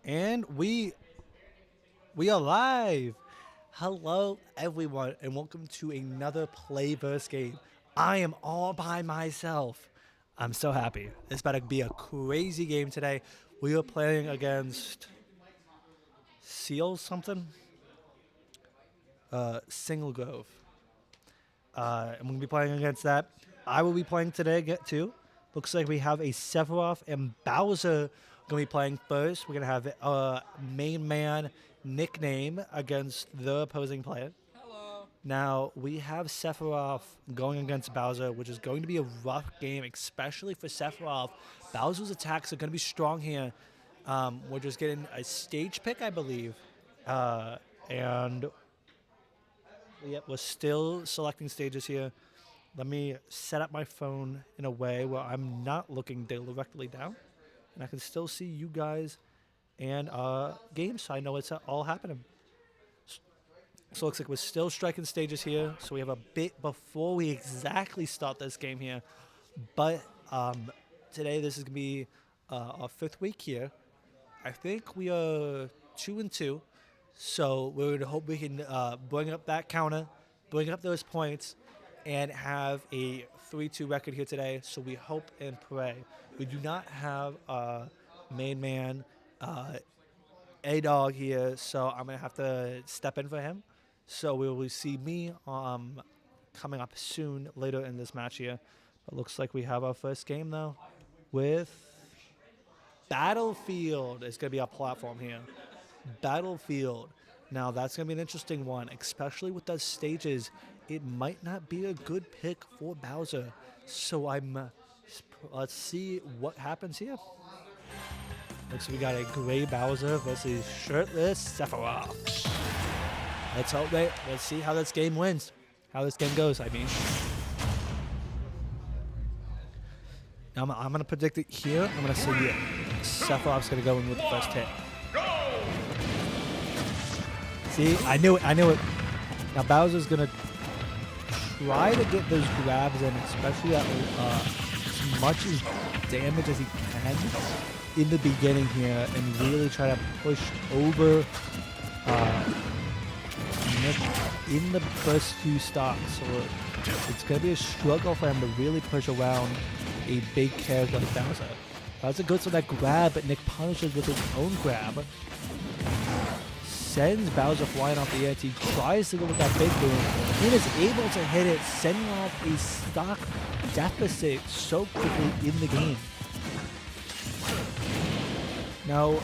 And we are live. Hello everyone and welcome to another PlayVS game. I am all by myself. I'm so happy. It's about to be a crazy game today. We are playing against Seal something? Selinsgrove. And we'll be playing against that. I will be playing today too. Looks like we have a Sephiroth and Bowser going to be playing first. We're going to have a main man nickname against the opposing player. Now, we have Sephiroth going against Bowser, which is going to be a rough game, especially for Sephiroth. Bowser's attacks are going to be strong here. We're just getting a stage pick, I believe. And yep, we're still selecting stages here. Let me set up my phone in a way where I'm not looking directly down, and I can still see you guys and games, so I know it's all happening. So it looks like we're still striking stages here, so we have a bit before we exactly start this game here. But today this is going to be our fifth week here. I think we are 2-2, so we're going to hope we can bring up that counter, bring up those points, and have a 3-2 record here today. So we hope and pray. We do not have a main man, A-Dog here, so I'm going to have to step in for him. So we will see me coming up soon later in this match here. But looks like we have our first game, though, with Battlefield. It's going to be our platform here. Battlefield. Now, that's going to be an interesting one, especially with those stages. It might not be a good pick for Bowser. So let's see what happens here. Looks like we got a gray Bowser versus shirtless Sephiroth. Let's see how this game wins. How this game goes, I mean. I'm going to predict it here. I'm going to say Sephiroth's going to go in with the first hit. See, I knew it. Now Bowser's going to try to get those grabs in, especially at as much as damage as he can in the beginning here, and really try to push over Nick in the first few stocks. So it's going to be a struggle for him to really push around a big character like Bowser. Bowser goes for that grab, but Nick punishes with his own grab. Sends Bowser flying off the edge. He tries to go with that big boom and is able to hit it, sending off a stock deficit so quickly in the game. Now,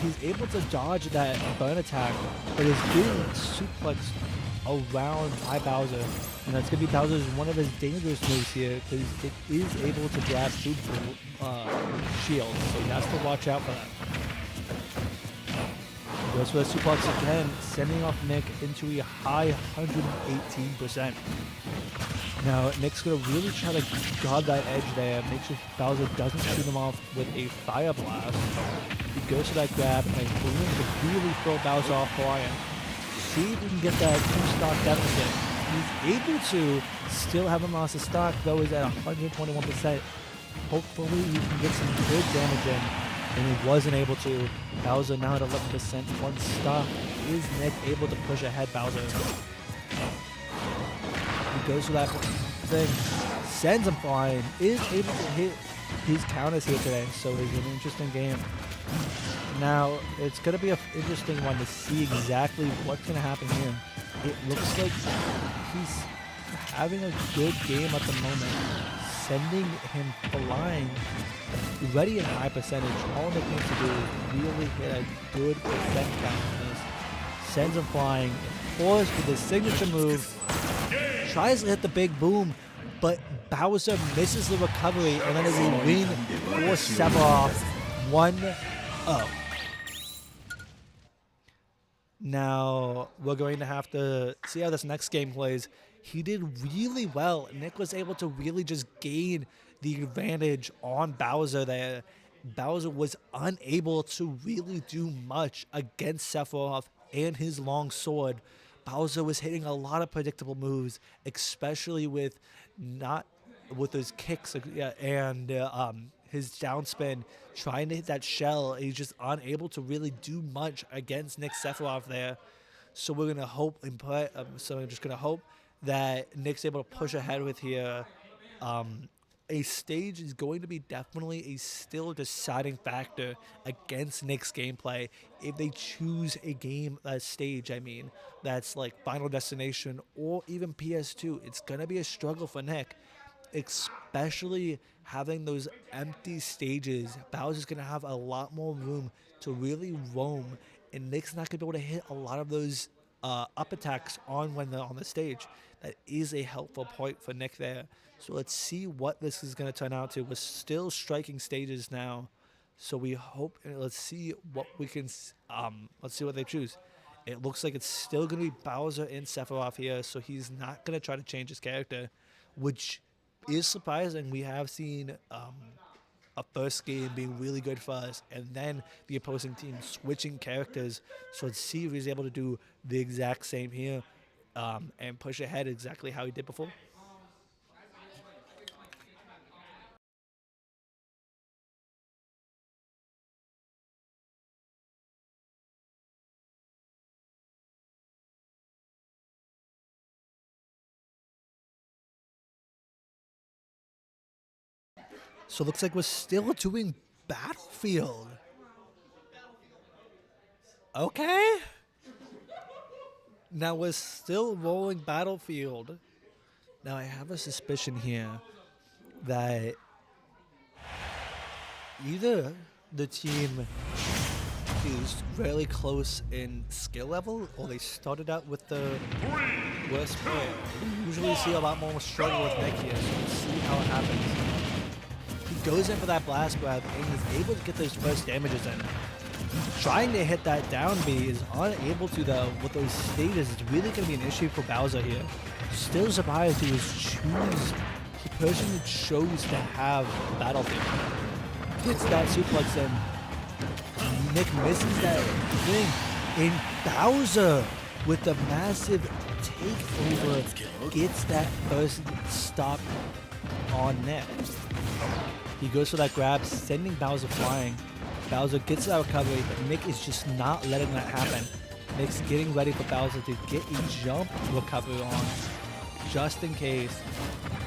he's able to dodge that burn attack, but is being suplexed around by Bowser. And that's going to be Bowser's one of his dangerous moves here, because it is able to grab through shields, so he has to watch out for that. Goes for the suplex again, sending off Nick into a high 118%. Now, Nick's going to really try to guard that edge there, make sure Bowser doesn't shoot him off with a fire blast. He goes for that grab and boom to really throw Bowser off flying. See if we can get that 2-stock deficit. He's able to still have him lost a stock, though he's at 121%. Hopefully he can get some good damage in. And he wasn't able to. Bowser now at 11%. One stock. Is Nick able to push ahead Bowser? He goes for that thing. Sends him flying. Is able to hit his counters here today. So it's an interesting game. Now, it's going to be an interesting one to see exactly what's going to happen here. It looks like he's having a good game at the moment. Sending him flying ready at high percentage. All Nick needs to do is really hit a good percent count on this. Sends him flying, forced with his signature move, tries to hit the big boom, but Bowser misses the recovery, and that is a win for Sephiroth 1-0. Now, we're going to have to see how this next game plays. He did really well. Nick was able to really just gain the advantage on Bowser there. Bowser was unable to really do much against Sephiroth and his long sword. Bowser was hitting a lot of predictable moves, especially with his kicks and his downspin, trying to hit that shell. He's just unable to really do much against Nick Sephiroth there. So we're gonna hope and play. So I'm just gonna hope that Nick's able to push ahead with here. A stage is going to be definitely a still deciding factor against Nick's gameplay if they choose a stage. I mean, that's like Final Destination or even PS2. It's gonna be a struggle for Nick, especially having those empty stages. Bowser's gonna have a lot more room to really roam, and Nick's not gonna be able to hit a lot of those up attacks when they're on the stage. That is a helpful point for Nick there. So let's see what this is going to turn out to. We're still striking stages now, so we hope. Let's see what we can. Let's see what they choose. It looks like it's still going to be Bowser and Sephiroth here, so he's not going to try to change his character, which is surprising. We have seen a first game being really good for us, and then the opposing team switching characters. So let's see if he's able to do the exact same here and push ahead exactly how he did before. So it looks like we're still doing Battlefield. Okay. Now we're still rolling Battlefield. Now I have a suspicion here that either the team is really close in skill level, or they started out with the worst player. We usually see a lot more struggle with Nick here, so let's see how it happens. He goes in for that blast grab, and he's able to get those first damages in. He's trying to hit that down B, is unable to though. With those stages, it's really going to be an issue for Bowser here. Still surprised he was the person who chose to have Battlefield. Gets that suplex in. Nick misses that thing. And Bowser, with the massive takeover, gets that first stop on Nick. He goes for that grab, sending Bowser flying. Bowser gets that recovery, but Nick is just not letting that happen. Nick's getting ready for Bowser to get a jump recovery on, just in case.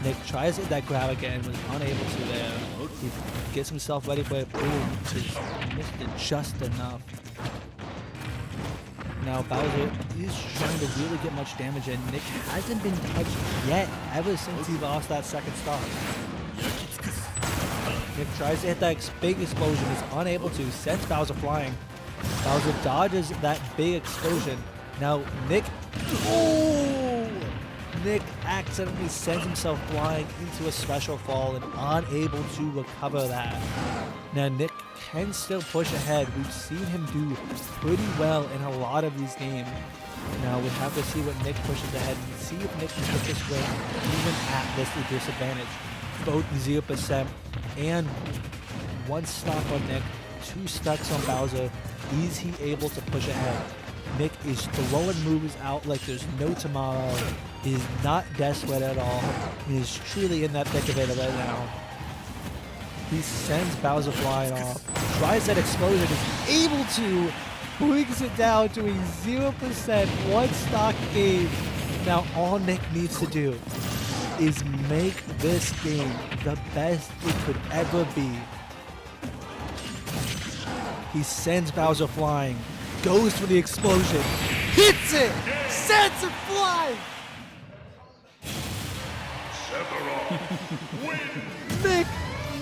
Nick tries to hit that grab again, was unable to there. He gets himself ready for it, boom, just missed it just enough. Now Bowser is trying to really get much damage in. Nick hasn't been touched yet, ever since he lost that second stock. Nick tries to hit that big explosion, is unable to, sends Bowser flying. Bowser dodges that big explosion. Now Nick, Nick accidentally sends himself flying into a special fall and unable to recover that. Now Nick can still push ahead. We've seen him do pretty well in a lot of these games. Now we have to see what Nick pushes ahead and see if Nick can get this win even at this disadvantage. Both 0% and one stock on Nick, 2 stocks on Bowser. Is he able to push ahead? Nick is throwing moves out like there's no tomorrow. He is not desperate at all. He is truly in that thick of it right now. He sends Bowser flying off, tries that explosion, is able to, brings it down to a 0% one stock game. Now all Nick needs to do is make this game the best it could ever be. He sends Bowser flying, goes for the explosion, hits it, sends it flying! Nick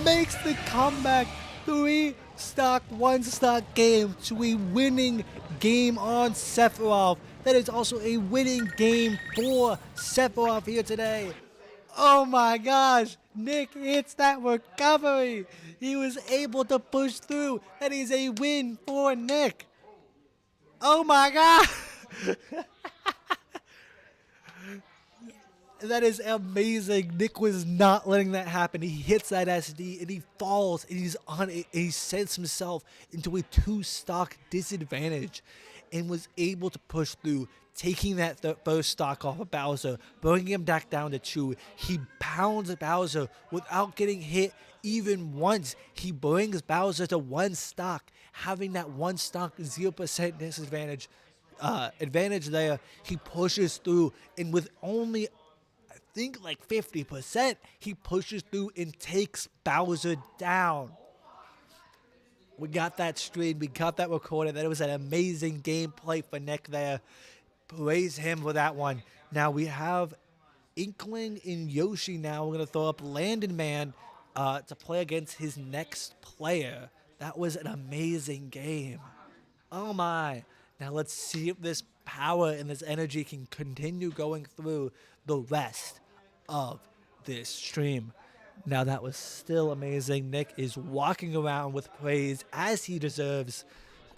makes the comeback. 3 stock, 1 stock game to a winning game on Sephiroth. That is also a winning game for Sephiroth here today. Oh my gosh, Nick hits that recovery. He was able to push through. That is a win for Nick. Oh my god. That is amazing. Nick was not letting that happen. He hits that SD and he falls and he's on it. And he sends himself into a 2-stock disadvantage and was able to push through, taking that first stock off of Bowser, bringing him back down to 2. He pounds Bowser without getting hit even once. He brings Bowser to 1 stock, having that 1 stock 0% disadvantage. Advantage there. He pushes through, and with only, I think, like 50%, he pushes through and takes Bowser down. We got that stream, we got that recorded. That was an amazing gameplay for Nick there. Praise him for that one. Now we have Inkling and Yoshi now. We're going to throw up Landon Man to play against his next player. That was an amazing game. Oh my. Now let's see if this power and this energy can continue going through the rest of this stream. Now that was still amazing. Nick is walking around with praise as he deserves.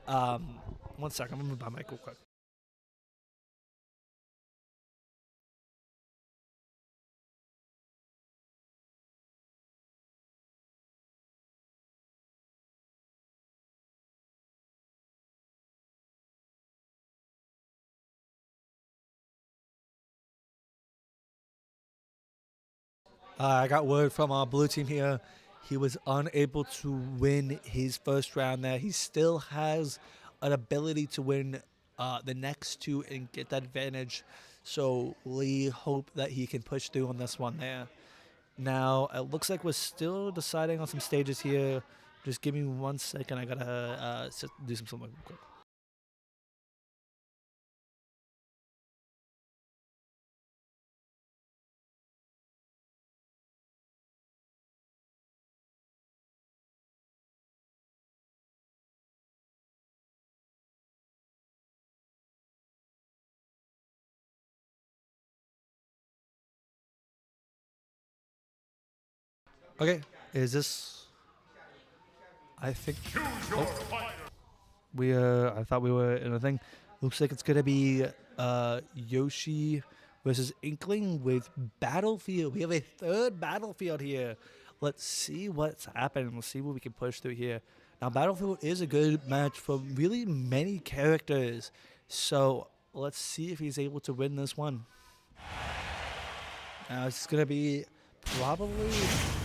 1 second, I'm going to move my mic real quick. I got word from our blue team here. He was unable to win his first round there. He still has an ability to win the next 2 and get that advantage. So we hope that he can push through on this one there. Now, it looks like we're still deciding on some stages here. Just give me 1 second. I got to do some something real quick. Okay, is this? I think. Oh, I thought we were in a thing. Looks like it's gonna be Yoshi versus Inkling with Battlefield. We have a 3rd Battlefield here. Let's see what's happening. Let's see what we can push through here. Now, Battlefield is a good match for really many characters. So let's see if he's able to win this one. Now, it's gonna be probably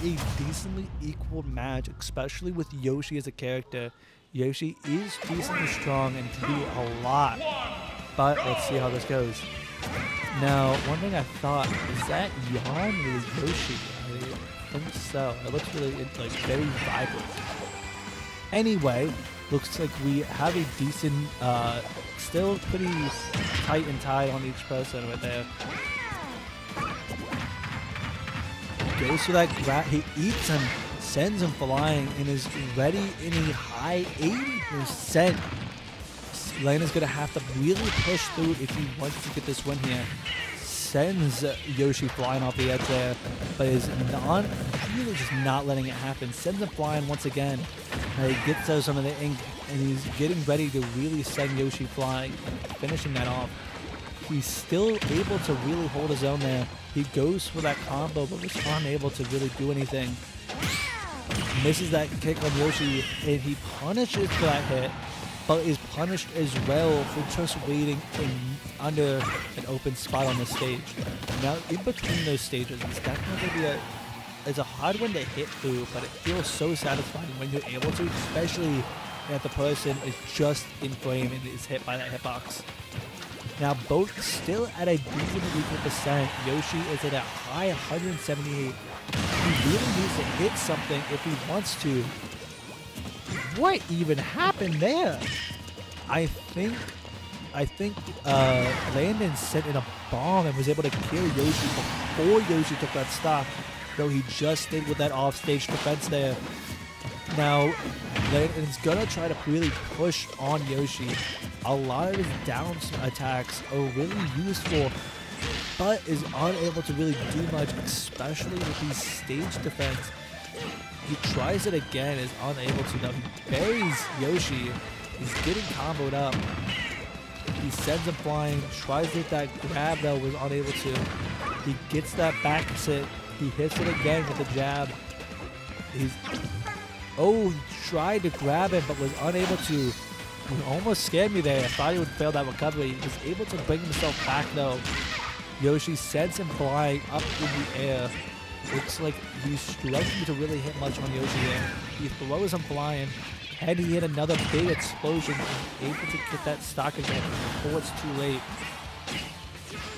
a decently equal match, especially with Yoshi as a character. Yoshi is decently strong and can do a lot, but let's see how this goes. Now, one thing I thought, is that Yarn is Yoshi? I think so. It looks really like very vibrant. Anyway, looks like we have a decent, still pretty tight and tied on each person right there. Goes for that grab, he eats him, sends him flying, and is ready in a high 80%. Lena's gonna have to really push through if he wants to get this win here. Sends Yoshi flying off the edge there, but is really just not letting it happen. Sends him flying once again. He gets some of the ink, and he's getting ready to really send Yoshi flying, finishing that off. He's still able to really hold his own there. He goes for that combo, but was unable to really do anything. Misses that kick on Yoshi, and he punishes for that hit, but is punished as well for just waiting under an open spot on the stage. Now, in between those stages, it's definitely it's a hard one to hit through, but it feels so satisfying when you're able to, especially if the person is just in frame and is hit by that hitbox. Now, both still at a decent equal percent. Yoshi is at a high 178. He really needs to hit something if he wants to. What even happened there? I think Landon sent in a bomb and was able to kill Yoshi before Yoshi took that stock, though he just did with that offstage defense there. Now, Landon's gonna try to really push on Yoshi. A lot of his down attacks are really useful, but is unable to really do much, especially with his stage defense. He tries it again, is unable to. Now he buries Yoshi. He's getting comboed up. He sends him flying, tries to hit that grab though, was unable to. He gets that back sit. He hits it again with the jab. He tried to grab him but was unable to. He almost scared me there. I thought he would fail that recovery. He was able to bring himself back though. Yoshi sends him flying up in the air. Looks like he's struggling to really hit much on Yoshi there. He throws him flying. And he hit another big explosion and able to get that stock again before it's too late.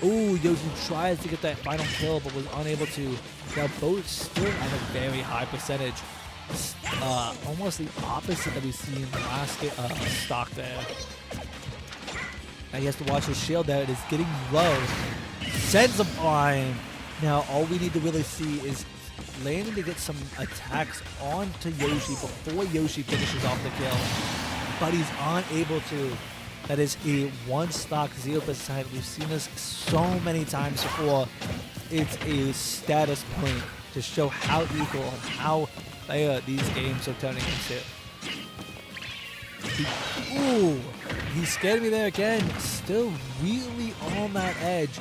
Ooh, Yoshi tries to get that final kill but was unable to. Now both still at a very high percentage. Almost the opposite that we see in the last stock there. Now he has to watch his shield there. It is getting low. Sends him flying. Now all we need to really see is landing to get some attacks onto Yoshi before Yoshi finishes off the kill. But he's unable to. That is a one stock 0%. We've seen this so many times before. It's a status point to show how equal and how fair these games are turning into. Ooh, he scared me there again. Still really on that edge.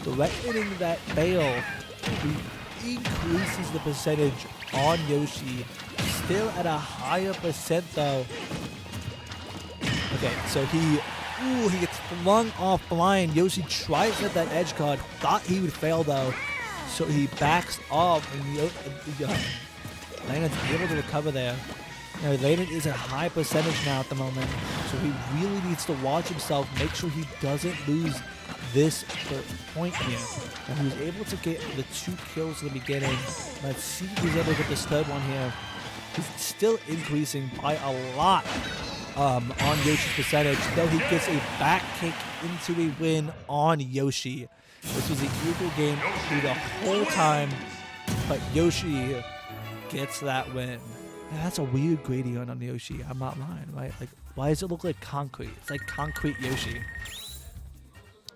Threatening that fail. He increases the percentage on Yoshi. Still at a higher percent though. Okay, so he gets flung off flying. Yoshi tries to hit that edge guard. Thought he would fail though. So he backs off and Landon's able to recover there. Now Landon is a high percentage now at the moment. So he really needs to watch himself, make sure he doesn't lose this point here. And he was able to get the 2 kills in the beginning. Let's see if he's able to get this third one here. He's still increasing by a lot on Yoshi's percentage, though he gets a back kick into a win on Yoshi. This was an equal game through the whole time, but Yoshi gets that win. Man, that's a weird gradient on Yoshi. I'm not lying, right? Like, why does it look like concrete? It's like concrete Yoshi.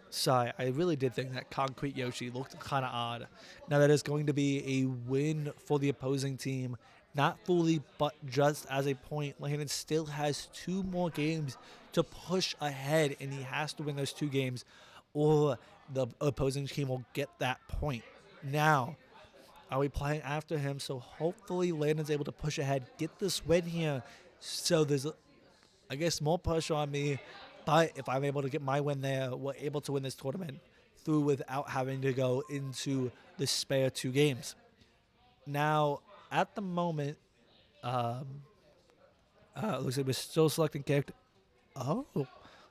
Sorry, I really did think that concrete Yoshi looked kind of odd. Now that is going to be a win for the opposing team. Not fully, but just as a point. Landon still has 2 more games to push ahead, and he has to win those 2 games, or the opposing team will get that point. Now, are we playing after him? So hopefully Landon's able to push ahead, get this win here. So there's, I guess, more pressure on me. But if I'm able to get my win there, we're able to win this tournament through without having to go into the spare 2 games. Now, at the moment, looks like we're still selecting character. Oh,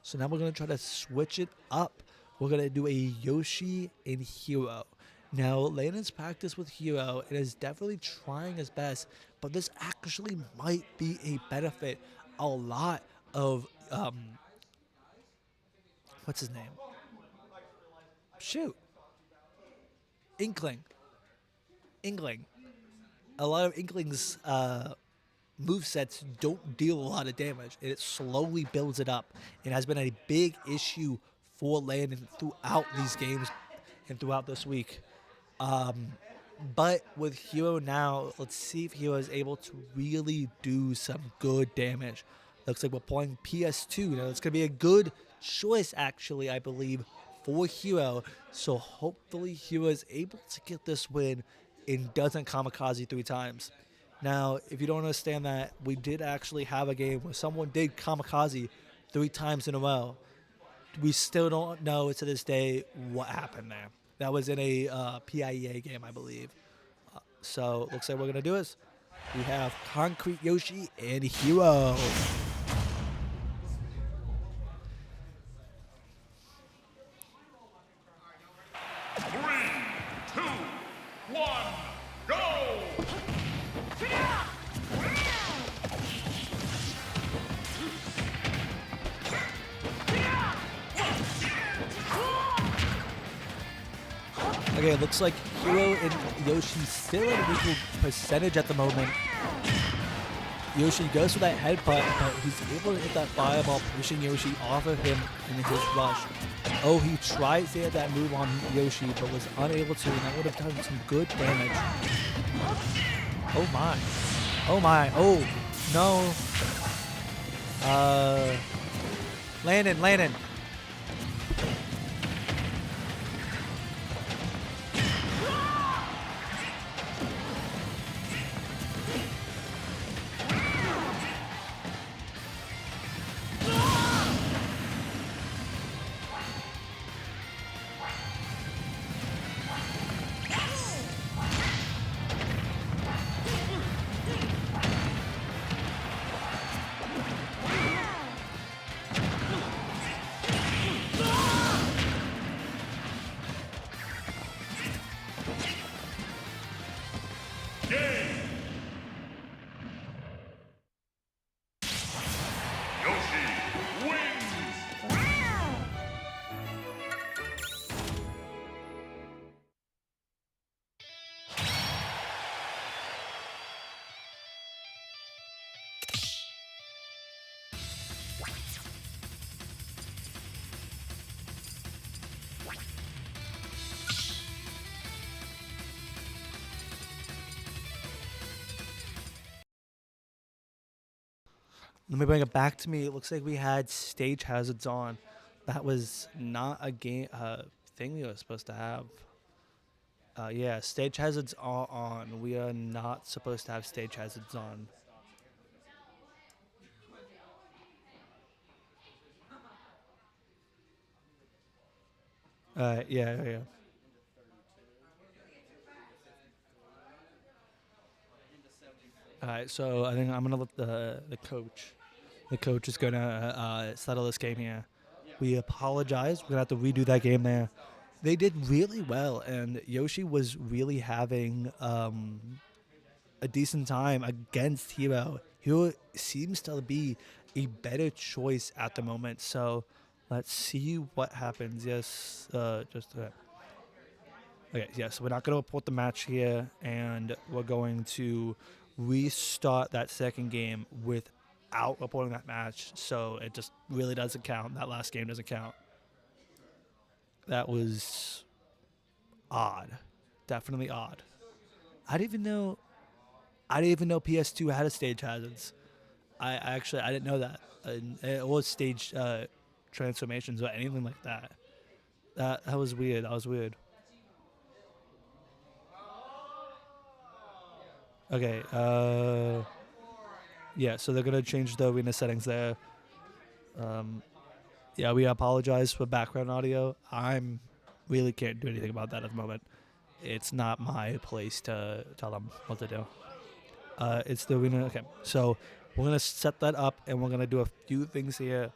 so now we're going to try to switch it up. We're going to do a Yoshi and Hero. Now, Landon's practiced with Hero and is definitely trying his best, but this actually might be a benefit. A lot of, what's his name? Shoot. Inkling. A lot of Inkling's movesets don't deal a lot of damage, and it slowly builds it up. It has been a big issue for Landon throughout these games and throughout this week. But with Hero now, let's see if Hero is able to really do some good damage. Looks like we're playing PS2. Now, it's going to be a good choice, actually, I believe, for Hero. So hopefully Hero is able to get this win and doesn't kamikaze 3 times. Now, if you don't understand that, we did actually have a game where someone did kamikaze 3 times in a row. We still don't know to this day what happened there. That was in a PIEA game, I believe. So, looks like what we're going to do is we have Concrete Yoshi and Hero. Okay, it looks like Hero and Yoshi still at an equal percentage at the moment. Yoshi goes for that headbutt, but he's able to hit that fireball, pushing Yoshi off of him in his rush. Oh, he tries to hit that move on Yoshi, but was unable to, and that would have done some good damage. Oh my. Oh my. Oh, no. Landon. Let me bring it back to me. It looks like we had stage hazards on. That was not a game thing we were supposed to have. Yeah, stage hazards are on. We are not supposed to have stage hazards on. Yeah. All right, so I think I'm gonna let the coach. The coach is gonna settle this game here. We apologize. We're gonna have to redo that game there. They did really well, and Yoshi was really having a decent time against Hero. Hero seems to be a better choice at the moment. So let's see what happens. Yes, just okay. Yes, we're not going to report the match here, and we're going to restart that second game without reporting that match. So it just really doesn't count. That last game doesn't count. That was odd, definitely odd. I didn't even know. I didn't even know PS2 had a stage hazards. I didn't know that. It was stage transformations or anything like that. That was weird. That was weird. Okay. Yeah. So they're gonna change the arena settings there. Yeah, we apologize for background audio. I'm really can't do anything about that at the moment. It's not my place to tell them what to do. It's the arena. Okay. So we're gonna set that up, and we're gonna do a few things here.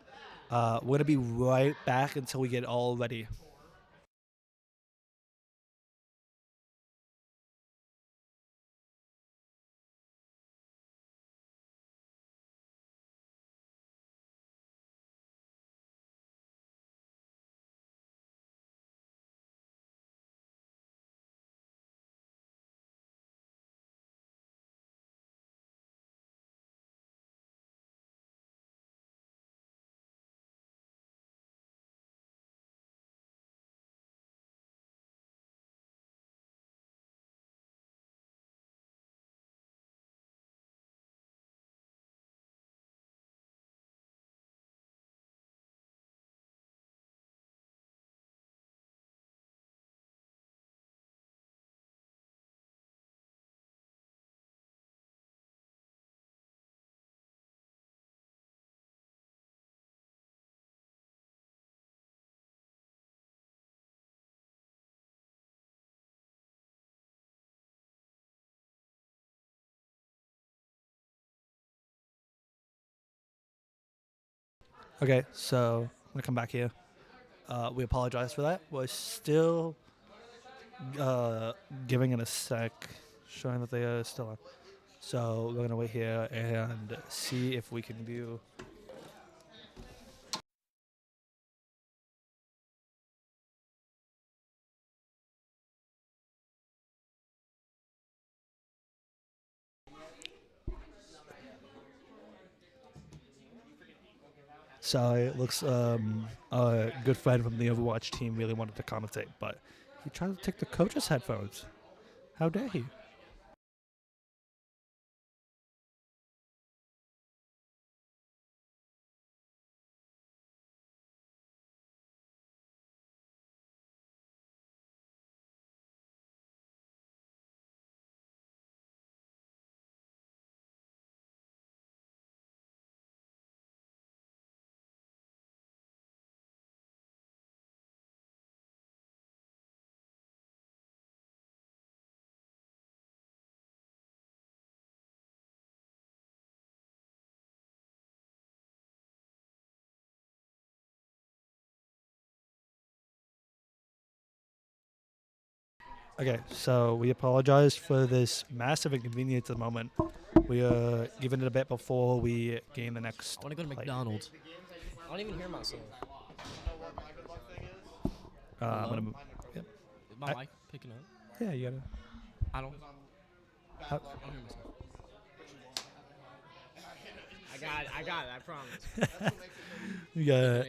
We're gonna be right back until we get all ready. Okay, so I'm gonna come back here. We apologize for that. We're still giving it a sec, showing that they are still on. So we're gonna wait here and see if we can view. So it looks a good friend from the Overwatch team really wanted to commentate, but he tried to take the coach's headphones. How dare he? Okay, so we apologize for this massive inconvenience at the moment. We are giving it a bit before we gain the next. I want to go to play. McDonald's. don't even hear myself. I'm gonna. Yep. Is my mic picking up? Yeah, you gotta. I don't. How, I don't hear myself. I got it. I promise. you got.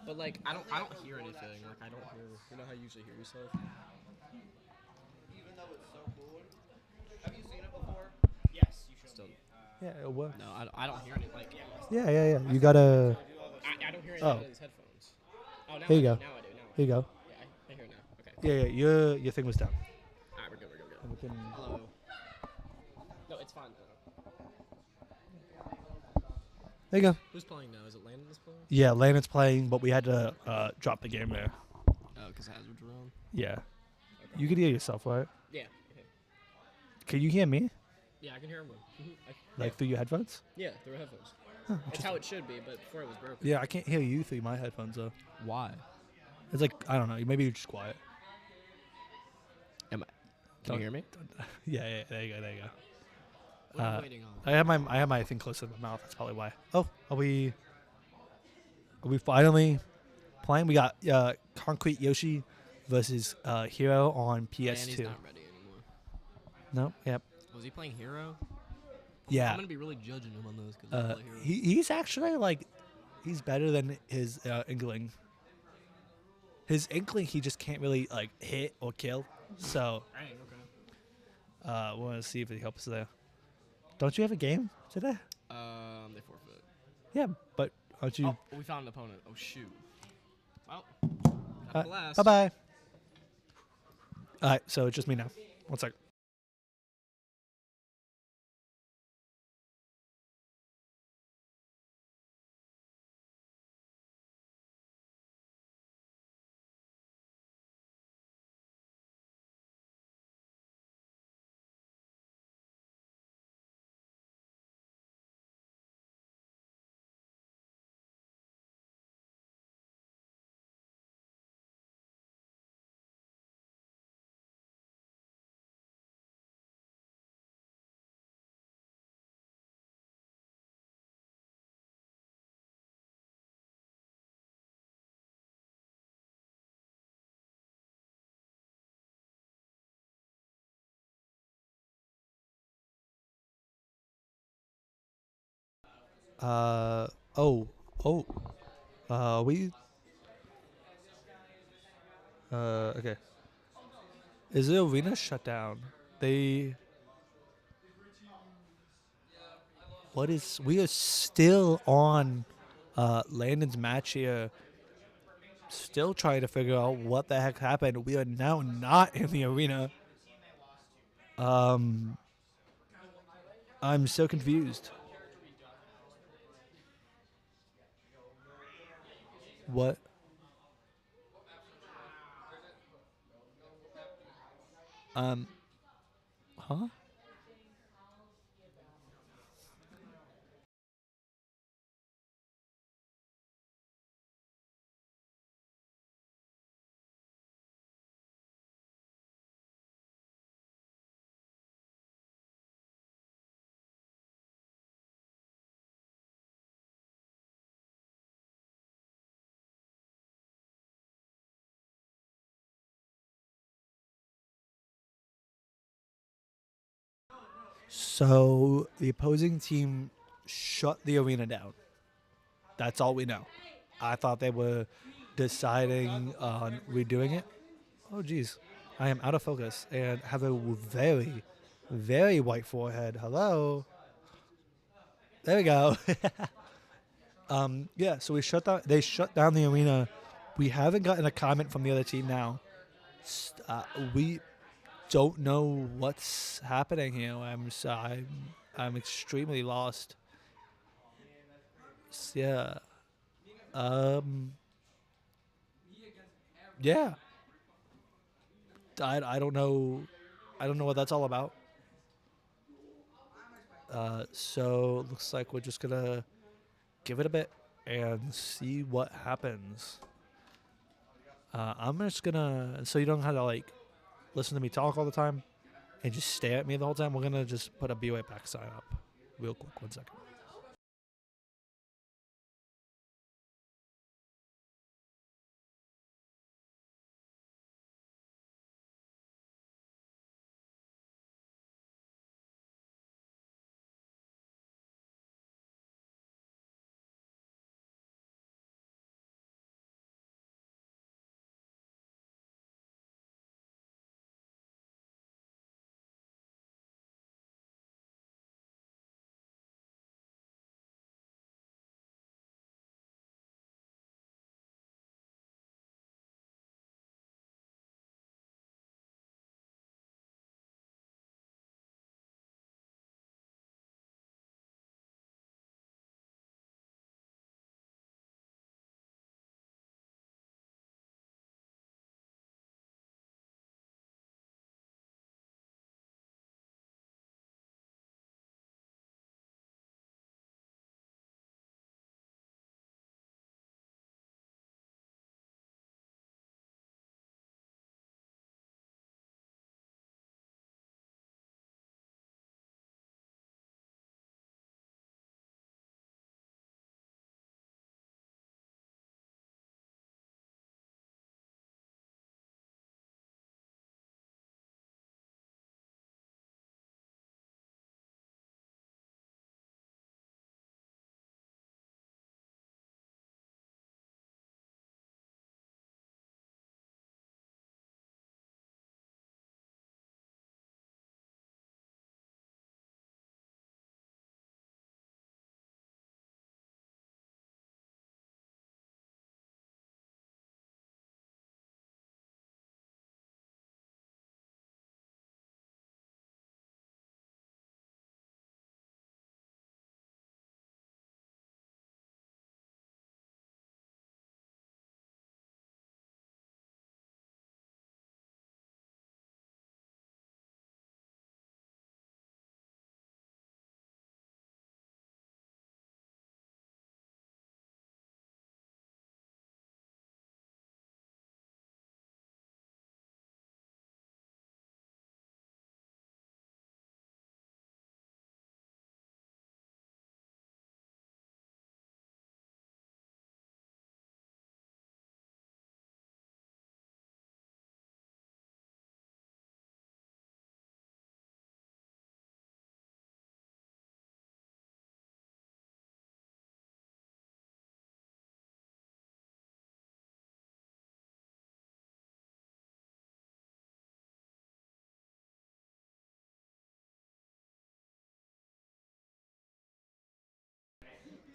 But like, I don't hear anything. Like, I don't hear. You know how you usually hear yourself? Even though it's so cool. Have you seen it before? Yes, you should. Still, Yeah, it works. no, I don't hear any. Like, Yeah. You gotta. I don't hear any Oh. out of these headphones. Oh, now Here I you do. go. Now I do. Here you go. Yeah, I hear it now. Okay. Yeah. Your thing was down. Alright, we're good. And we can- Hello. No, it's fine. There you go. Who's playing now? Is it Landon that's playing? Yeah, Landon's playing, but we had to drop the game there. Oh, because Hazard's around? Yeah. Okay. You could hear yourself, right? Yeah. Okay. Can you hear me? Yeah, I can hear him. Like through your headphones? Yeah, through headphones. Huh, That's how it should be, but before it was broken. Yeah, I can't hear you through my headphones though. Why? It's like I don't know. Maybe you're just quiet. Can you hear me? Yeah. There you go. What are you waiting on? I have my thing close to my mouth. That's probably why. Oh, are we finally playing? We got Concrete Yoshi versus Hero on PS2. And he's not ready anymore. No. Yep. Was he playing Hero? Yeah. I'm gonna be really judging him on those because He's actually like he's better than his Inkling. His Inkling he just can't really like hit or kill. So Dang, okay. we want to see if he helps there. Don't you have a game today? They forfeit. Yeah, but aren't you? Oh, we found an opponent. Oh shoot. Well, have a blast. Bye bye. All right, so it's just me now. 1 second. We. Okay. Is the arena shut down? What is? We are still on Landon's match here. Still trying to figure out what the heck happened. We are now not in the arena. I'm so confused. What? Huh? So the opposing team shut the arena down. That's all we know. I thought they were deciding on redoing it. Oh, geez. I am out of focus and have a very, very white forehead. Hello. There we go. Yeah, so they shut down the arena. We haven't gotten a comment from the other team now. We don't know what's happening here. I'm extremely lost. Yeah. Yeah. I don't know. I don't know what that's all about. So looks like we're just gonna give it a bit and see what happens. I'm just gonna so you don't have to like listen to me talk all the time and just stare at me the whole time. We're gonna just put a be right back sign up real quick. 1 second.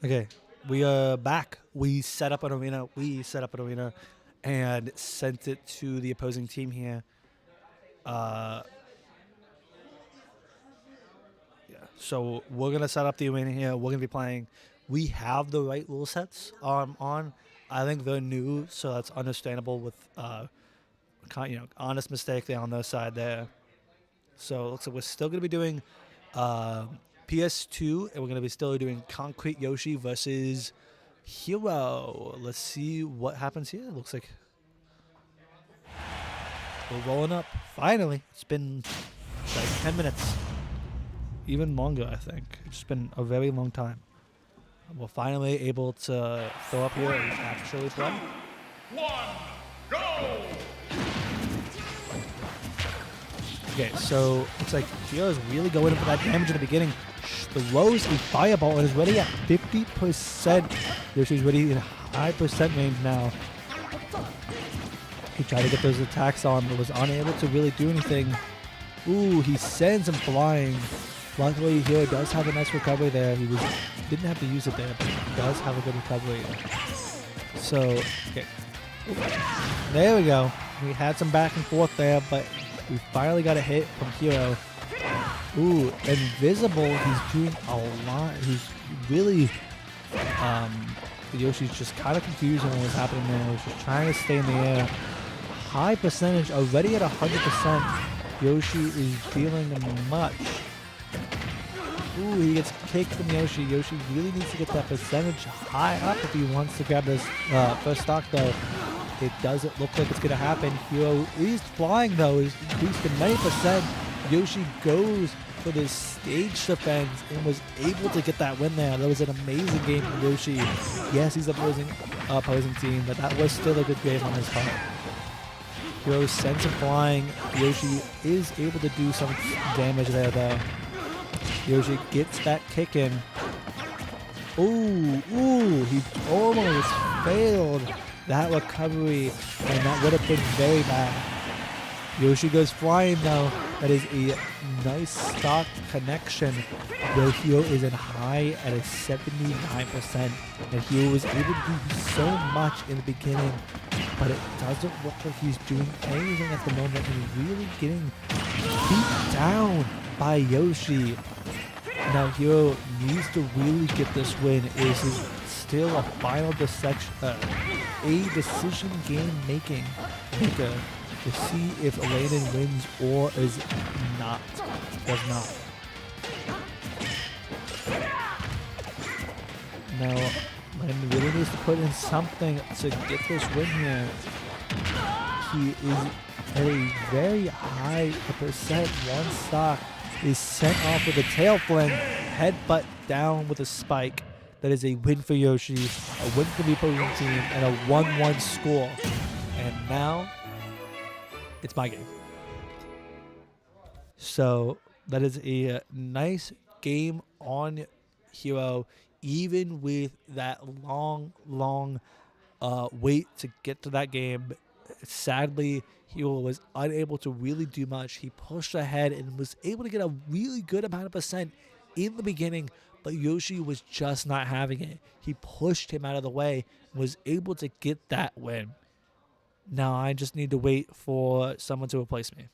Okay, we are back. We set up an arena. And sent it to the opposing team here. Yeah. So we're gonna set up the arena here. We're gonna be playing. We have the right rule sets on. I think they're new, so that's understandable with honest mistake there on their side there. So it looks like we're still gonna be doing uh, PS2, and we're gonna be still doing Concrete Yoshi versus Hero. Let's see what happens here. It looks like we're rolling up. Finally, it's been like 10 minutes, even longer. I think it's been a very long time. We're finally able to throw up here and actually play. Okay, so looks like Hero is really going in for that damage in the beginning. Throws a fireball and is ready at 50%. Yoshi's ready in high percent range now. He tried to get those attacks on, but was unable to really do anything. Ooh, he sends him flying. Luckily, Hero does have a nice recovery there. Didn't have to use it there, but he does have a good recovery. So, okay. There we go. We had some back and forth there, but we finally got a hit from Hero. Ooh, invisible. He's doing a lot. He's really, Yoshi's just kind of confused on what's happening there. He's just trying to stay in the air. High percentage, already at 100%. Yoshi is dealing much. Ooh, he gets kicked from Yoshi. Yoshi really needs to get that percentage high up if he wants to grab this first stock, though. It doesn't look like it's going to happen. Hero is flying, though. He's increased to many percent. Yoshi goes for this stage defense and was able to get that win there. That was an amazing game from Yoshi. Yes, he's opposing team, but that was still a good game on his part. Hero sends him flying. Yoshi is able to do some damage there, though. Yoshi gets that kick in. Ooh, he almost failed that recovery, and that would have been very bad. Yoshi goes flying, though. That is a nice stock connection where Hero is in high at a 79%. And Hero was able to do so much in the beginning, but it doesn't look like he's doing anything at the moment, and he's really getting beat down by Yoshi. Now Hero needs to really get this win. This is still a final decision game maker to see if Landon wins or does not. Now Landon really needs to put in something to get this win here. He is at a very high percent. One stock is sent off with a tail fling, headbutt down with a spike. That is a win for Yoshi, a win for the opposing team, and a 1-1 score. And now, it's my game. So, that is a nice game on Hero, even with that long wait to get to that game. Sadly, Hero was unable to really do much. He pushed ahead and was able to get a really good amount of percent in the beginning, but Yoshi was just not having it. He pushed him out of the way and was able to get that win. Now I just need to wait for someone to replace me.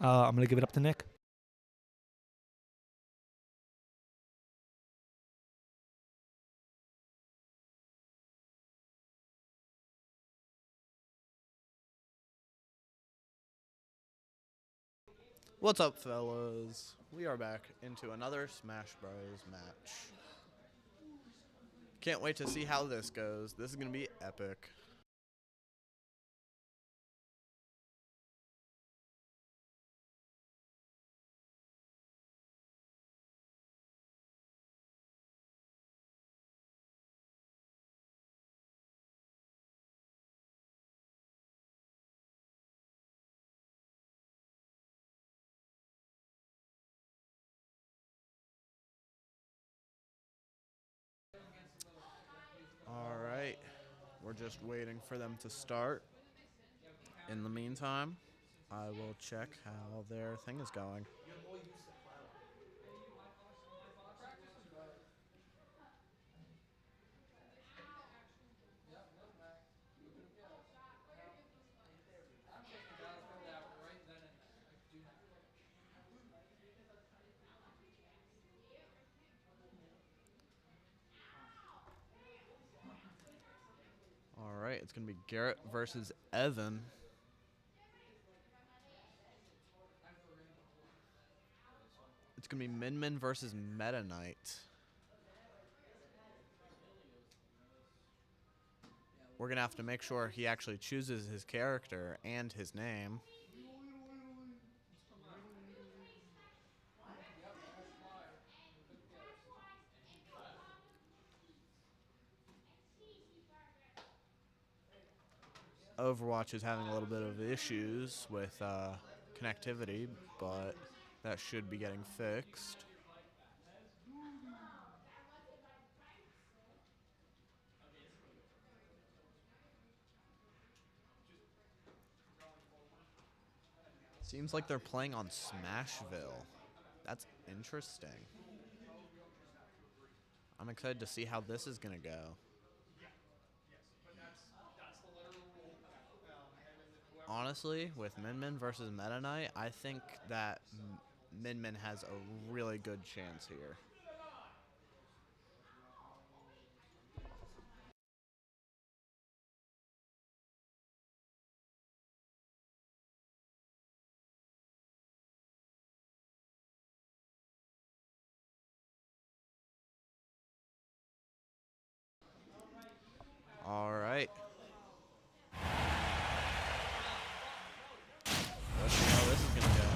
I'm going to give it up to Nick. What's up, fellas? We are back into another Smash Bros. Match. Can't wait to see how this goes. This is going to be epic. We're just waiting for them to start. In the meantime, I will check how their thing is going. All right, it's going to be Garrett versus Evan. It's going to be Min Min versus Meta Knight. We're going to have to make sure he actually chooses his character and his name. Overwatch is having a little bit of issues with connectivity, but that should be getting fixed. Seems like they're playing on Smashville. That's interesting. I'm excited to see how this is going to go. Honestly, with Min Min versus Meta Knight, I think that Min Min has a really good chance here. All right. Let's see how this is going to go.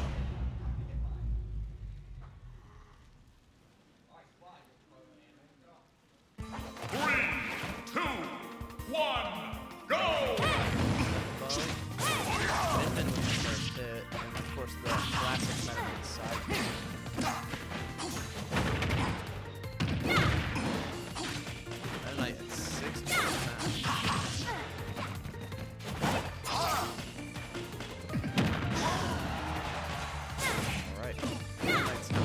Min Min with the first hit, and of course the classic Meta Knight side. Meta Knight at 60%. Alright. Meta Knight's too.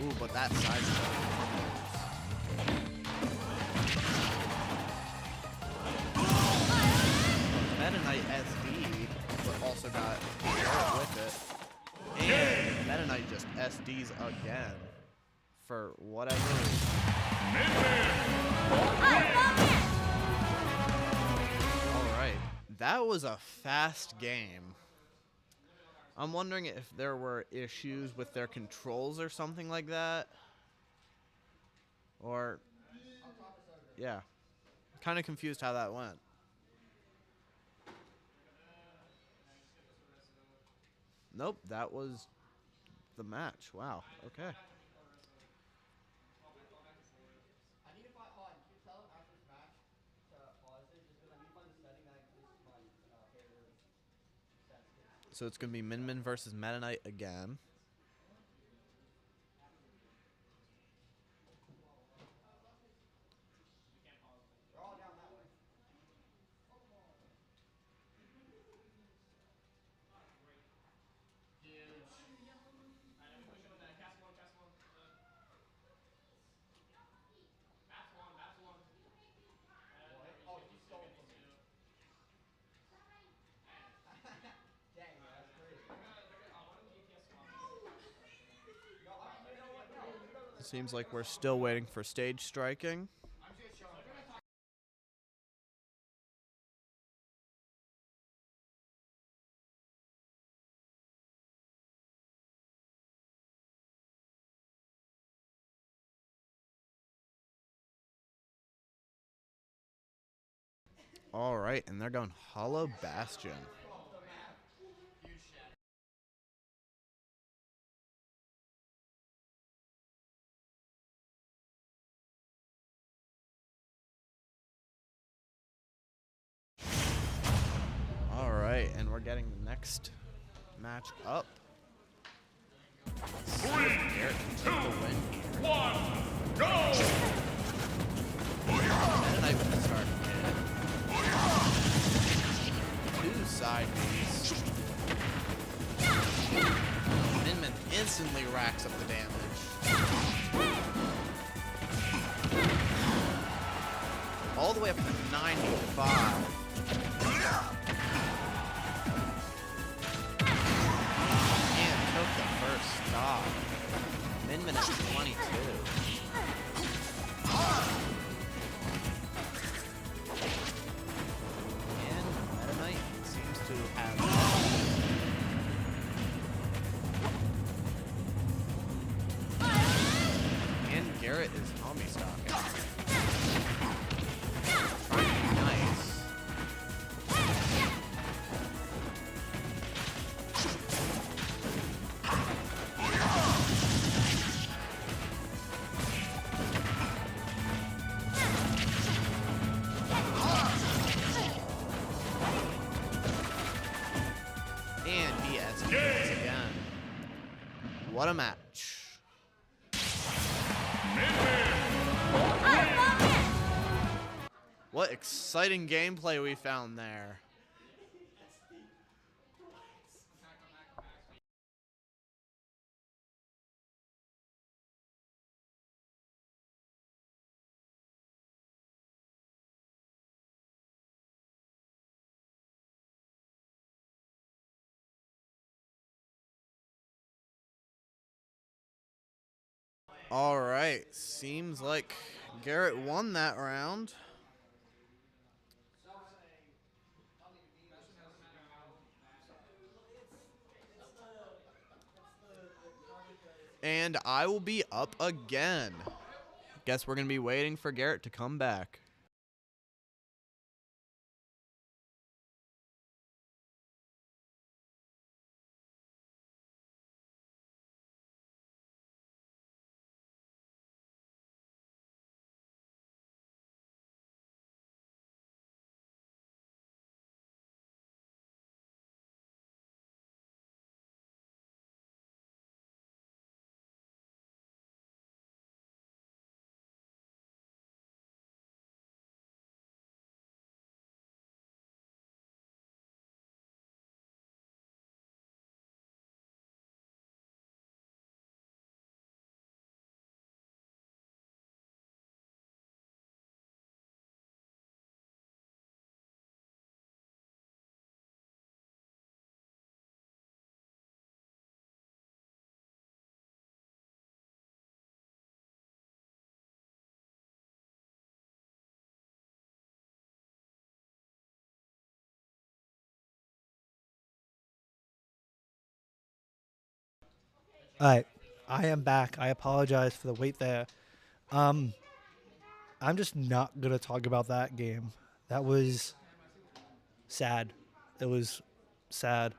Ooh, but that side Meta Knight SD, but also got Garrett with it. And Meta Knight just SDs again for whatever reason. Alright, that was a fast game. I'm wondering if there were issues with their controls or something like that. Or, yeah. Kind of confused how that went. Nope, that was the match. Wow, okay. So it's going to be Min Min versus Meta Knight again. Seems like we're still waiting for stage striking. All right, and they're going Hollow Bastion. we're getting the next match up. Let's see if Garrett can take the win here. Go! Meta Knight with the start hit. 2 side Bs. Minmin instantly racks up the damage. All the way up to 95. And took the first stop. Minmin at 22. And Meta Knight seems to have... And Garrett is homie stocking. Trying to be nice. And he escapes again. What a match. What exciting gameplay we found there. All right, seems like Garrett won that round. And I will be up again. Guess we're going to be waiting for Garrett to come back. All right, I am back. I apologize for the wait there. I'm just not gonna talk about that game. That was sad. It was sad.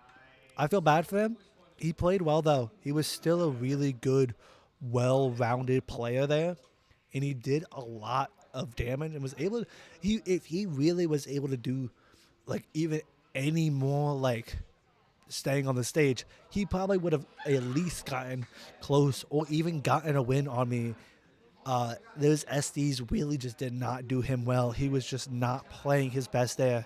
I feel bad for him. He played well though. He was still a really good, well-rounded player there, and he did a lot of damage and was able to. If he really was able to do, like even any more like staying on the stage, he probably would have at least gotten close or even gotten a win on me. Those SDs really just did not do him well. He was just not playing his best there.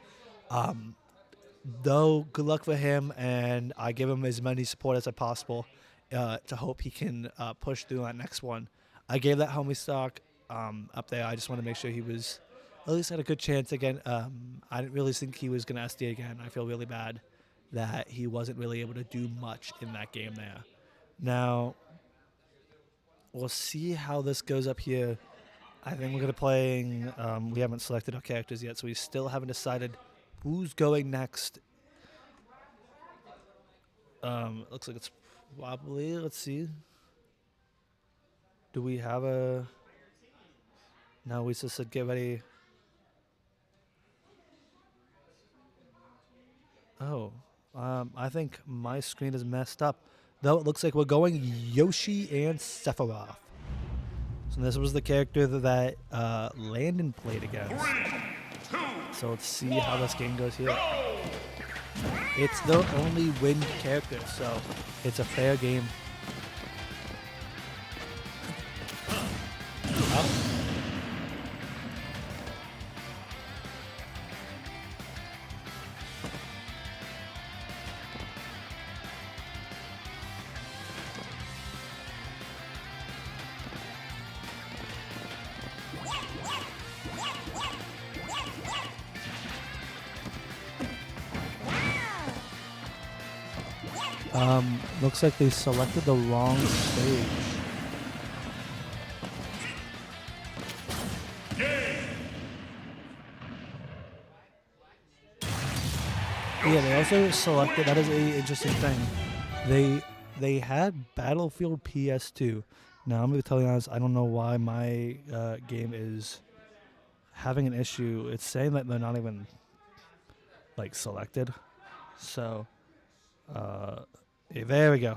Though, good luck for him, and I give him as many support as possible to hope he can push through that next one. I gave that homie stock up there. I just want to make sure he was at least had a good chance again. I didn't really think he was going to SD again. I feel really bad that he wasn't really able to do much in that game there. Now, we'll see how this goes up here. I think we're going to playing, we haven't selected our characters yet, so we still haven't decided who's going next. Looks like it's probably, let's see. Do we have a, no, we just said get ready. Oh. I think my screen is messed up. Though it looks like we're going Yoshi and Sephiroth. So this was the character that Landon played against. 3, 2, so let's see how this game goes here. go! It's the only wind character, so it's a fair game. Looks like they selected the wrong stage. Yeah, they also selected, that is a interesting thing. They had Battlefield PS2. Now, I'm going to tell you honest, I don't know why my game is having an issue. It's saying that they're not even, like, selected. So, yeah, there we go.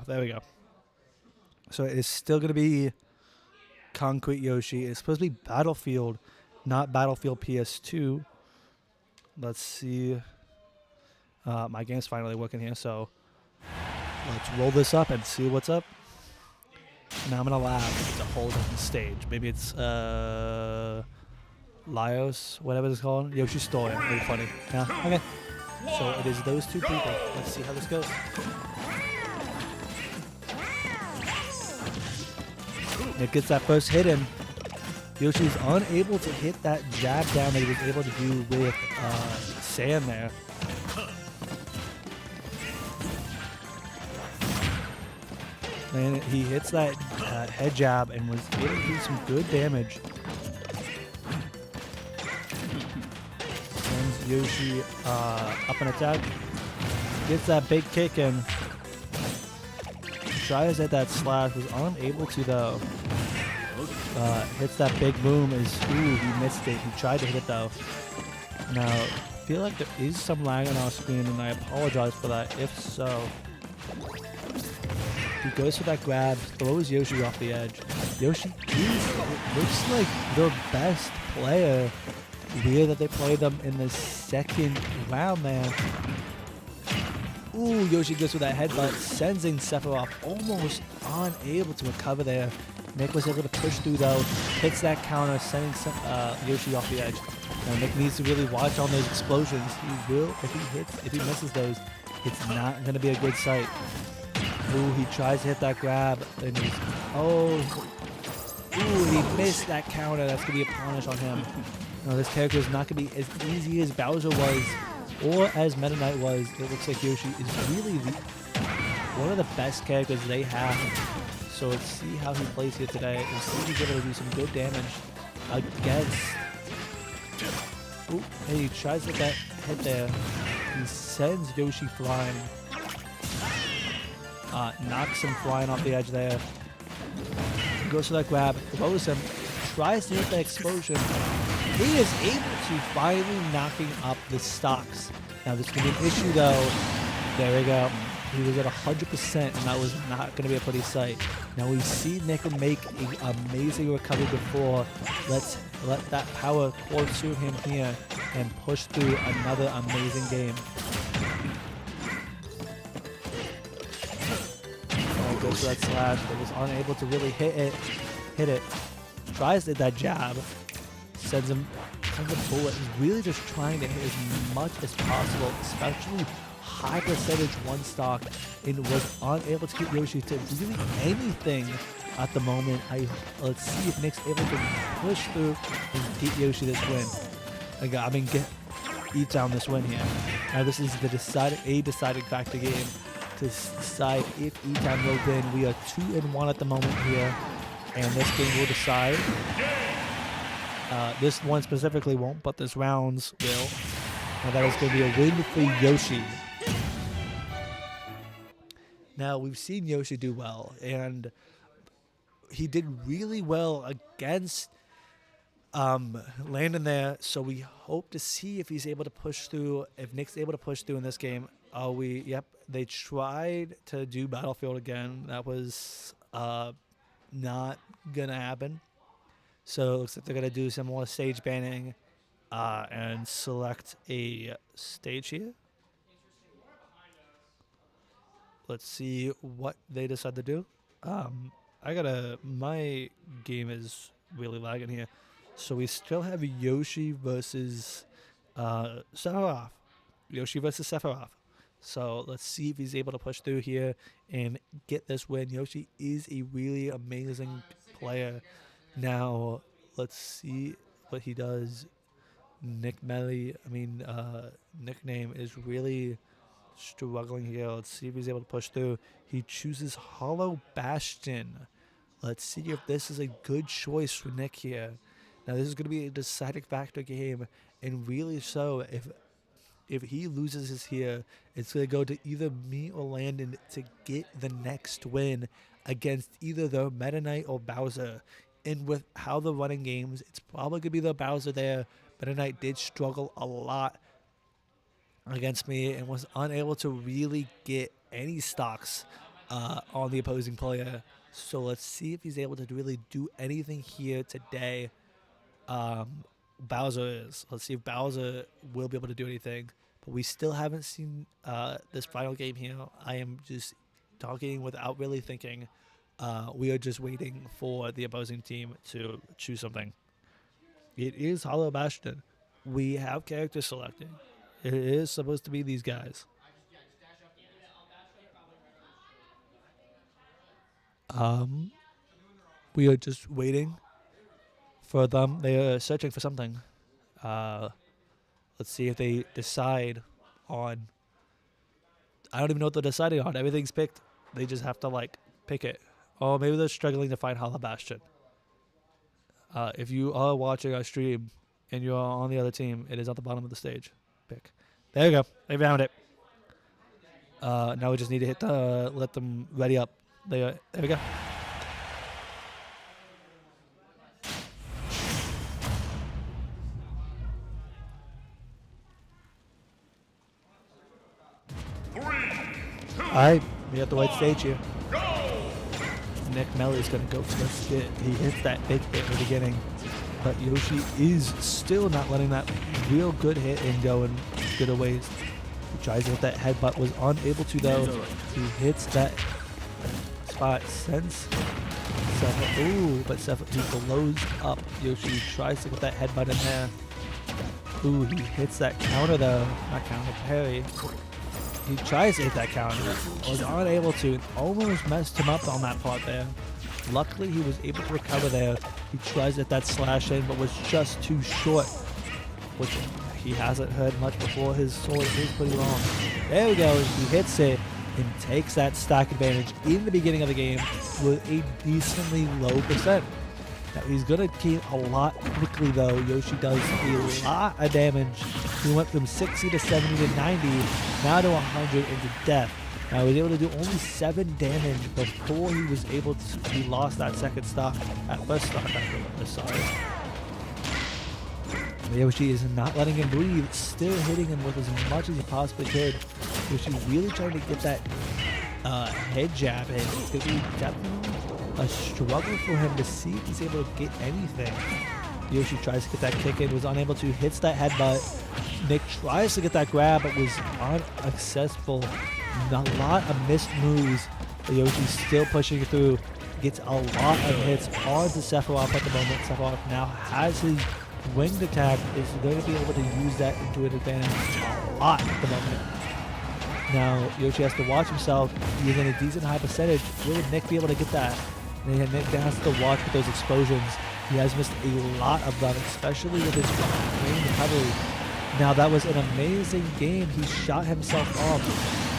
So it's still going to be Concrete Yoshi. It's supposed to be Battlefield, not Battlefield PS2. Let's see. My game's finally working here, so let's roll this up and see what's up. Now I'm going to laugh. It's a whole different stage. Maybe it's Lios, whatever it's called. Yoshi's Story. Really funny. Yeah, okay. So it is those two people. Let's see how this goes. It gets that first hit in. Yoshi's unable to hit that jab down that he was able to do with Sam there. And he hits that head jab and was able to do some good damage. Sends Yoshi up an attack. Gets that big kick in. Tries to hit that slash, was unable to though. Hits that big boom, he missed it. He tried to hit it though. Now, I feel like there is some lag on our screen and I apologize for that. If so, he goes for that grab, throws Yoshi off the edge. Yoshi looks like the best player. Weird that they played them in the second round there. Ooh, Yoshi goes with that headbutt, sending Sephiroth almost unable to recover there. Nick was able to push through though, hits that counter, sending Yoshi off the edge. Now Nick needs to really watch on those explosions. He will, if he misses those, it's not going to be a good sight. Ooh, he tries to hit that grab, and he missed that counter. That's going to be a punish on him. No, this character is not going to be as easy as Bowser was, or as Meta Knight was. It looks like Yoshi is really one of the best characters they have. So let's see how he plays here today, and see if he's able to do some good damage against... Ooh, hey, he tries to get that hit there. He sends Yoshi flying. Knocks him flying off the edge there. Goes for that grab, throws him, tries to hit the explosion. He is able to finally knocking up the stocks. Now this could be an issue though. There we go. He was at 100% and that was not going to be a pretty sight. Now we see Nick make an amazing recovery before. Let's let that power consume him here and push through another amazing game. Goes for that slash, but was unable to really hit it. Tries to hit that jab. Sends a bullet. He's really just trying to hit as much as possible, especially high percentage one stock, and was unable to get Yoshi to do anything at the moment. Let's see if Nick's able to push through and get Yoshi this win. Eat down this win here. Now this is the deciding factor game to decide if E-Town will win. We are 2-1 at the moment here, and this game will decide. This one specifically won't, but this rounds will. And that is going to be a win for Yoshi. Now, we've seen Yoshi do well, and he did really well against Landon there, so we hope to see if he's able to push through, if Nick's able to push through in this game. Yep, they tried to do Battlefield again. That was not going to happen. So it looks like they're going to do some more stage banning and select a stage here. let's see what they decide to do. My game is really lagging here. So we still have Yoshi versus Sephiroth. Yoshi versus Sephiroth. So let's see if he's able to push through here and get this win. Yoshi is a really amazing player. Now, let's see what he does. Nickname is really struggling here. Let's see if he's able to push through. He chooses Hollow Bastion. Let's see if this is a good choice for Nick here. Now, this is going to be a deciding factor game, and really so. If he loses this here, it's going to go to either me or Landon to get the next win against either the Meta Knight or Bowser. And with how the running games, it's probably going to be the Bowser there. Meta Knight did struggle a lot against me and was unable to really get any stocks on the opposing player. So let's see if he's able to really do anything here today. Bowser is. Let's see if Bowser will be able to do anything. But we still haven't seen this final game here. I am just talking without really thinking. We are just waiting for the opposing team to choose something. It is Hollow Bastion. We have character selecting. It is supposed to be these guys. We are just waiting for them. They are searching for something. Let's see if they decide on. I don't even know what they're deciding on. Everything's picked. They just have to pick it. Oh, maybe they're struggling to find Hollow Bastion. If you are watching our stream and you are on the other team, it is at the bottom of the stage. Pick. There you go. They found it. Now we just need to hit let them ready up. There we go. Alright, we got the right stage here. Nick Melly's going to go for this hit. He hits that big hit in the beginning, but Yoshi is still not letting that real good hit in go in good ways. He tries to hit that headbutt, was unable to though. He hits that spot, sends Sephiroth. Ooh, but Sephiroth, he blows up Yoshi. Tries to get that headbutt in there. Ooh, he hits that counter though. Not counter, parry. He tries to hit that counter, was unable to, and almost messed him up on that part there. Luckily, he was able to recover there. He tries to hit that slash in, but was just too short, which he hasn't heard much before. His sword is pretty long. There we go. He hits it and takes that stack advantage in the beginning of the game with a decently low percent. Now, he's going to gain a lot quickly, though. Yoshi does a lot of damage. He went from 60 to 70 to 90, now to 100 into death. Now, he was able to do only 7 damage before he was able to, he lost that second stock, at first stock, sorry. Yoshi is not letting him breathe, still hitting him with as much as he possibly could. Yoshi really trying to get that head jab in. It's going to be definitely a struggle for him to see if he's able to get anything. Yoshi tries to get that kick in, was unable to, hits that headbutt. Nick tries to get that grab, but was unsuccessful. A lot of missed moves, but Yoshi's still pushing it through. Gets a lot of hits onto Sephiroth at the moment. Sephiroth now has his winged attack, is going to be able to use that into an advantage a lot at the moment. Now, Yoshi has to watch himself. He's in a decent high percentage. Will Nick be able to get that? And Nick has to watch with those explosions. He has missed a lot of them, especially with his range recovery. Now, that was an amazing game. He shot himself off,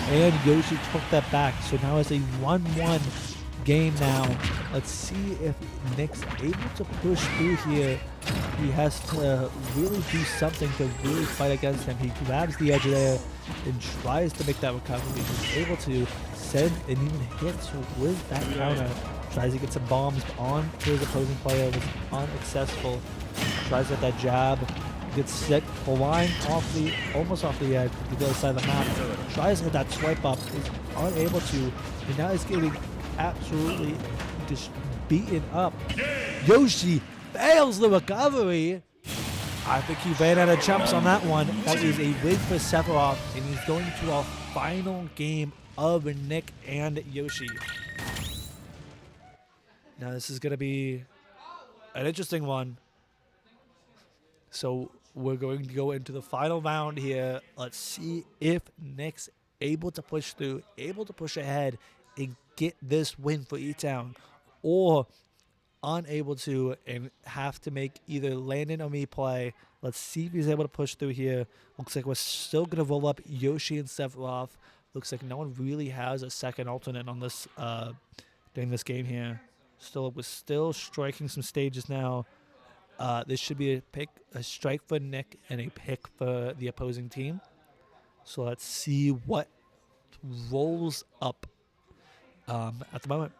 and Yoshi took that back. So now it's a 1-1 game now. Let's see if Nick's able to push through here. He has to really do something to really fight against him. He grabs the edge there and tries to make that recovery. He's able to send and even hits with that counter. Tries to get some bombs on his opposing player, was unsuccessful. Tries to get that jab, gets sick, flying off the, almost off the edge, to the other side of the map. Tries to hit that swipe up, is unable to, and now he's getting absolutely just beaten up. Yoshi fails the recovery. I think he ran out of chumps on that one. That is a win for Sephiroth, and he's going to our final game of Nick and Yoshi. Now this is going to be an interesting one. So we're going to go into the final round here. Let's see if Nick's able to push through, able to push ahead and get this win for E-Town, or unable to and have to make either Landon or me play. Let's see if he's able to push through here. Looks like we're still going to roll up Yoshi and Sephiroth. Looks like no one really has a second alternate on this during this game here. We're still striking some stages now. This should be a strike for Nick and a pick for the opposing team. So let's see what rolls up at the moment.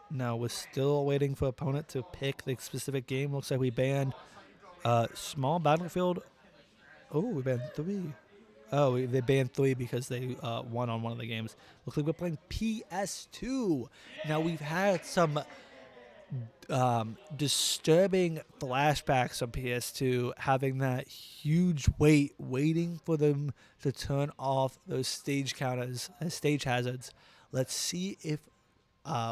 Now we're still waiting for opponent to pick the specific game. Looks like we banned Small Battlefield. Oh, we banned 3. Oh, they banned 3 because they won on one of the games. Looks like we're playing PS2. Now we've had some disturbing flashbacks on PS2, having that huge wait, waiting for them to turn off those stage counters, stage hazards. Let's see if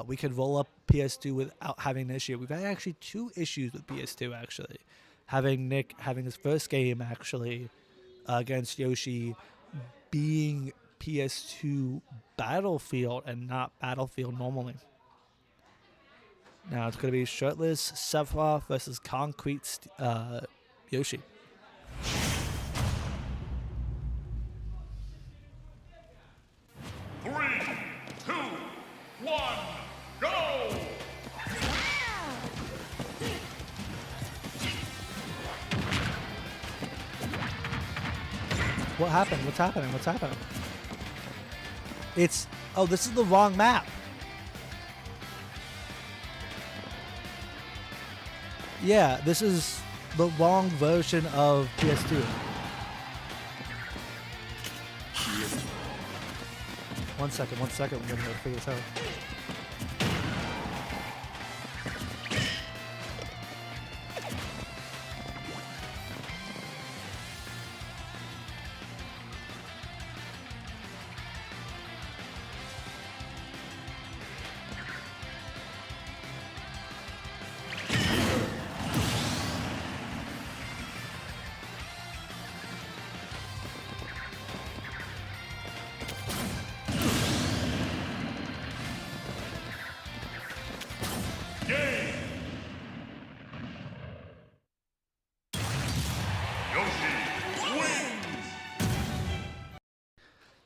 we can roll up PS2 without having an issue. We've had actually 2 issues with PS2, actually. Having Nick having his first game, actually, against Yoshi being PS2 Battlefield and not Battlefield normally. Now it's going to be shirtless Sephiroth versus concrete Yoshi. 3, 2, 1, go! What happened? What's happening? What's happening? Oh, this is the wrong map. Yeah, this is the wrong version of PS2. One second. We're going to figure this out.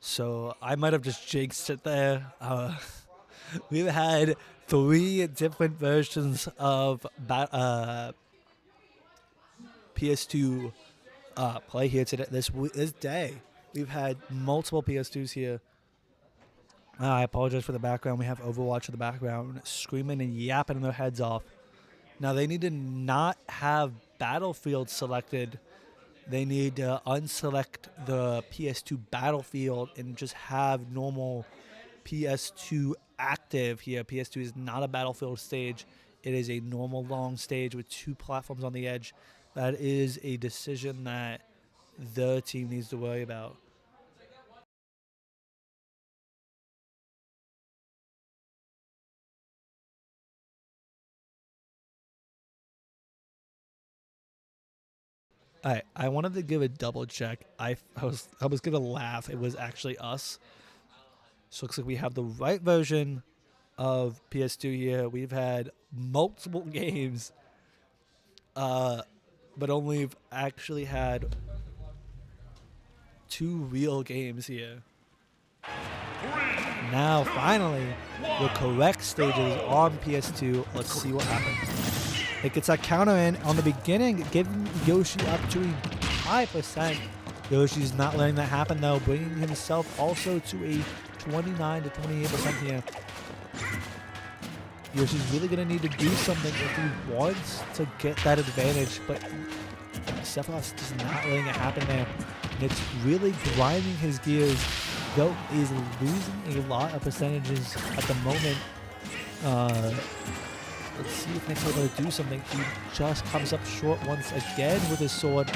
So I might have just jinxed it there. We've had 3 different versions of PS2 play here today. This day, we've had multiple PS2s here. I apologize for the background. We have Overwatch in the background, screaming and yapping their heads off. Now they need to not have Battlefield selected. They need to unselect the PS2 Battlefield and just have normal PS2 active here. PS2 is not a Battlefield stage. It is a normal long stage with 2 platforms on the edge. That is a decision that the team needs to worry about. All right, I wanted to give a double check. I was gonna laugh. It was actually us. So it looks like we have the right version of PS2 here. We've had multiple games, but only we've actually had 2 real games here. Now, finally, the correct stages on PS2. Let's see what happens. It gets that counter in on the beginning, giving Yoshi up to 5%. Yoshi's not letting that happen, though, bringing himself also to a 29 to 28% here. Yoshi's really going to need to do something if he wants to get that advantage, but Sephiroth's just not letting it happen there. And it's really grinding his gears. Though he's losing a lot of percentages at the moment. Let's see if Nick's able to do something. He just comes up short once again with his sword.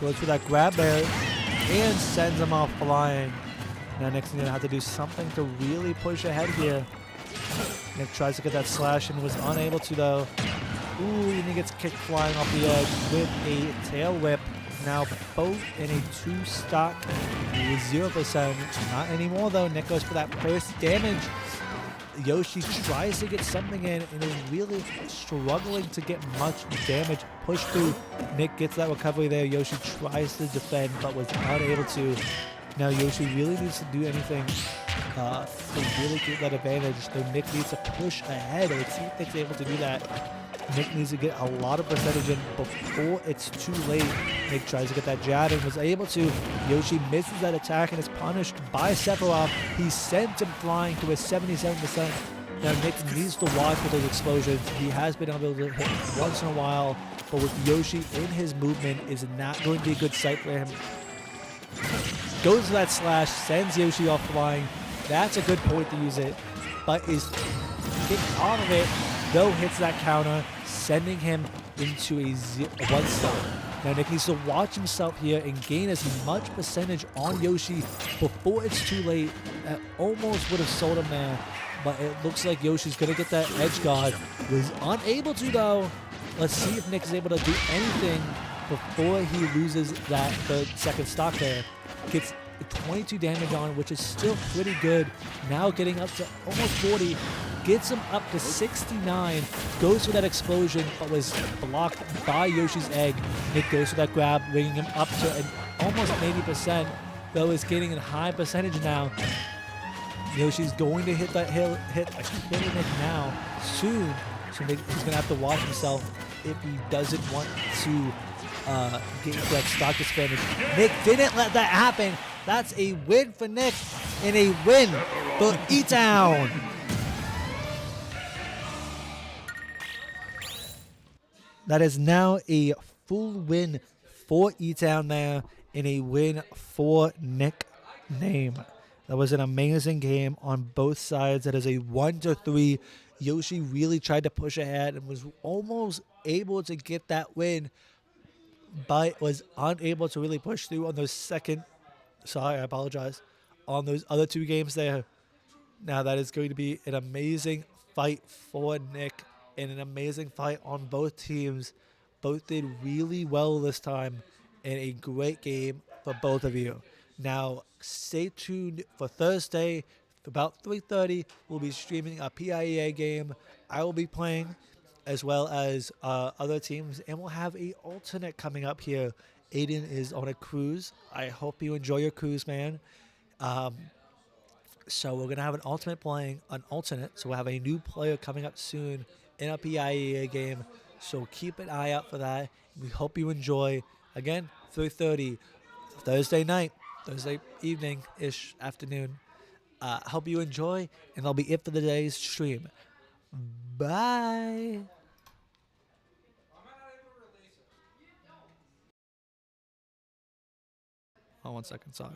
Goes for that grab there and sends him off flying. Now Nick's going to have to do something to really push ahead here. Nick tries to get that slash and was unable to though. Ooh, and he gets kicked flying off the edge with a tail whip. Now both in a 2-stock with 0%. Not anymore though. Nick goes for that first damage. Yoshi tries to get something in and is really struggling to get much damage. Push through. Nick gets that recovery there. Yoshi tries to defend but was unable to. Now Yoshi really needs to do anything to really get that advantage. So Nick needs to push ahead. Let's see if Nick's able to do that. Nick needs to get a lot of percentage in before it's too late. Nick tries to get that jab and was able to. Yoshi misses that attack and is punished by Sephiroth. He sends him flying to a 77%. Now Nick needs to watch for those explosions. He has been able to hit once in a while, but with Yoshi in his movement is not going to be a good sight for him. Goes for that slash, sends Yoshi off flying. That's a good point to use it, but is kicked out of it. Though hits that counter, sending him into a 1-star. Now Nick needs to watch himself here and gain as much percentage on Yoshi before it's too late. That almost would have sold him there, but it looks like Yoshi's going to get that edge guard. Was unable to though. Let's see if Nick is able to do anything before he loses that second stock there. Gets 22 damage on, which is still pretty good. Now getting up to almost 40. Gets him up to 69. Goes for that explosion, but was blocked by Yoshi's egg. Nick goes for that grab, bringing him up to an almost 80%, though is getting a high percentage now. Yoshi's going to hit that hit Nick now soon, so Nick is going to have to watch himself if he doesn't want to get into that stock disadvantage. Nick didn't let that happen. That's a win for Nick and a win for E-Town. That is now a full win for E-Town there and a win for Nick Name. That was an amazing game on both sides. That is a 1-3. Yoshi really tried to push ahead and was almost able to get that win, but was unable to really push through on those on those other two games there. Now that is going to be an amazing fight for Nick and an amazing fight on both teams. Both did really well this time and a great game for both of you. Now stay tuned for Thursday. About 3:30, we'll be streaming a PIEA game. I will be playing as well as other teams, and we'll have a alternate coming up here. Aiden is on a cruise. I hope you enjoy your cruise, man. So we're going to have an alternate playing an alternate. So we'll have a new player coming up soon in a PIEA game. So keep an eye out for that. We hope you enjoy. Again, 3:30, Thursday night, Thursday evening-ish, afternoon. Hope you enjoy, and that'll be it for today's stream. Bye. Oh, 1 second, sorry.